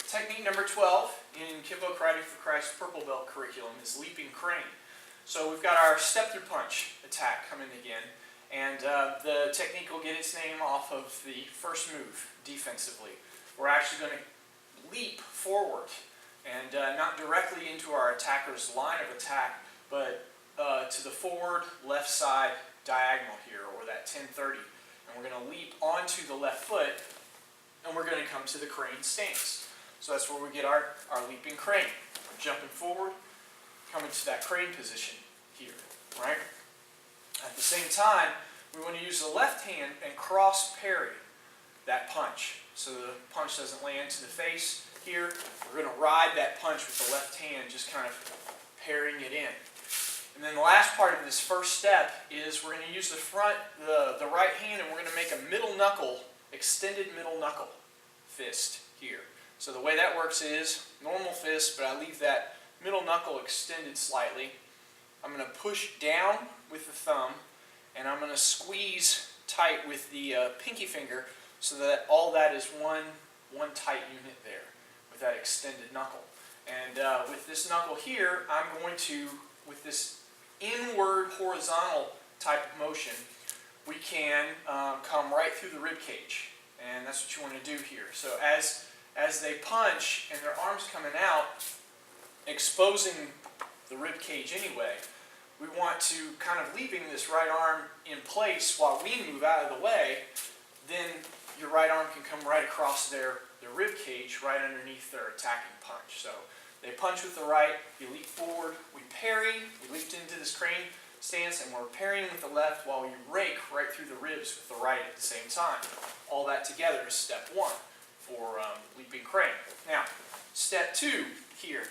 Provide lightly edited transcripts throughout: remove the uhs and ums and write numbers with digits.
Technique number 12 in Kenpo Karate for Christ Purple Belt curriculum is leaping crane. So we've got our step through punch attack coming again, and the technique will get its name off of the first move defensively. We're actually going to leap forward and not directly into our attacker's line of attack, but to the forward left side diagonal here, or that 1030. And we're going to leap onto the left foot, and we're going to come to the crane stance. So that's where we get our leaping crane. We're jumping forward, coming to that crane position here, right? At the same time, we want to use the left hand and cross parry that punch. So the punch doesn't land to the face here. We're going to ride that punch with the left hand, just kind of parrying it in. And then the last part of this first step is we're going to use the right hand, and we're going to make a middle knuckle, extended middle knuckle fist here. So the way that works is normal fist, but I leave that middle knuckle extended slightly. I'm going to push down with the thumb, and I'm going to squeeze tight with the pinky finger so that all that is one tight unit there with that extended knuckle. And with this knuckle here, I'm going to, with this inward horizontal type of motion, we can come right through the rib cage. And that's what you want to do here. So as they punch and their arms coming out, exposing the rib cage anyway, we want to kind of leaving this right arm in place while we move out of the way. Then your right arm can come right across their rib cage, right underneath their attacking punch. So they punch with the right, you leap forward, we parry, we leaped into this crane stance, and we're parrying with the left while you rake right through the ribs with the right at the same time. All that together is step one for leaping crane. Now, step two here.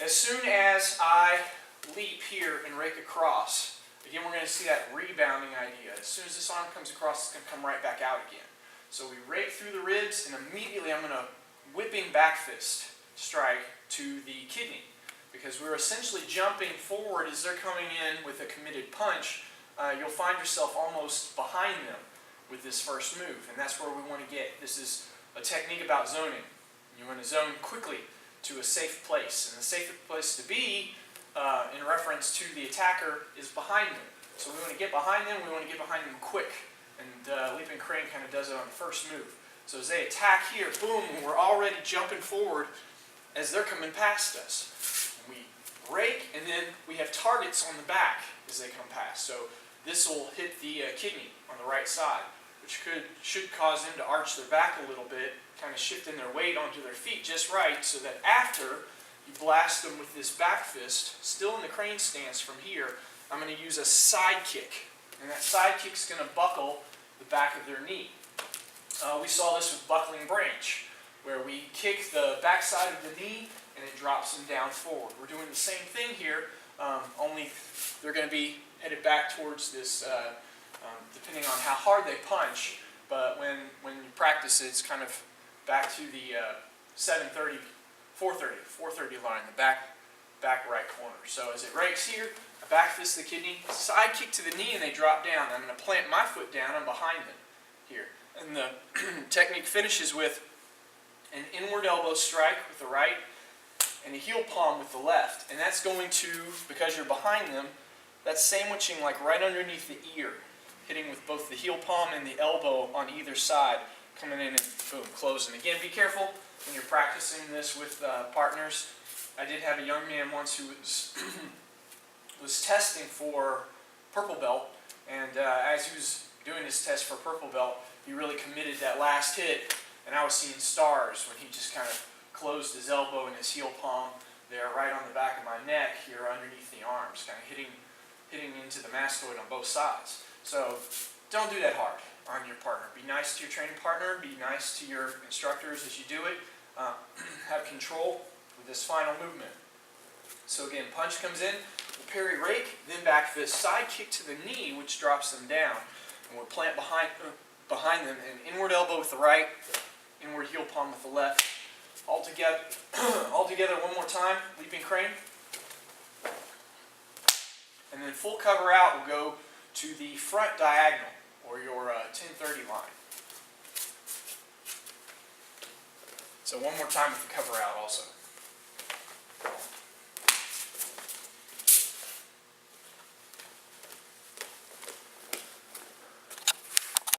As soon as I leap here and rake across, again we're going to see that rebounding idea. As soon as this arm comes across, it's going to come right back out again. So we rake through the ribs, and immediately I'm going to whipping back fist strike to the kidney, because we're essentially jumping forward as they're coming in with a committed punch. You'll find yourself almost behind them with this first move, and that's where we want to get. This is a technique about zoning. You want to zone quickly to a safe place, and the safest place to be in reference to the attacker is behind them. So we want to get behind them, we want to get behind them quick, and leaping crane kind of does it on the first move. So as they attack here, boom, we're already jumping forward as they're coming past us. And we rake, and then we have targets on the back as they come past. So this will hit the kidney on the right side, which should cause them to arch their back a little bit, kind of shifting their weight onto their feet just right, so that after you blast them with this back fist, still in the crane stance from here, I'm going to use a side kick. And that side kick is going to buckle the back of their knee. We saw this with buckling branch, where we kick the back side of the knee and it drops them down forward. We're doing the same thing here, only they're going to be headed back towards this, depending on how hard they punch, but when you practice it, it's kind of back to the 430 line, the back right corner. So as it rakes here, I back fist the kidney, side kick to the knee, and they drop down. I'm going to plant my foot down. I'm behind them here. And the technique finishes with an inward elbow strike with the right and a heel palm with the left. And that's going to, because you're behind them, that's sandwiching like right underneath the ear, hitting with both the heel palm and the elbow on either side, coming in and boom, closing. Again, be careful when you're practicing this with partners. I did have a young man once who was testing for purple belt, and as he was doing his test for purple belt, he really committed that last hit, and I was seeing stars when he just kind of closed his elbow and his heel palm there right on the back of my neck here underneath the arms, kind of hitting into the mastoid on both sides. So don't do that hard on your partner. Be nice to your training partner, be nice to your instructors as you do it. Have control with this final movement. So again, punch comes in, the parry rake, then back fist, side kick to the knee, which drops them down. And we'll plant behind them, an inward elbow with the right, inward heel palm with the left. All together one more time, leaping crane. And then full cover out will go to the front diagonal, or your 1030 line. So one more time with the cover out also.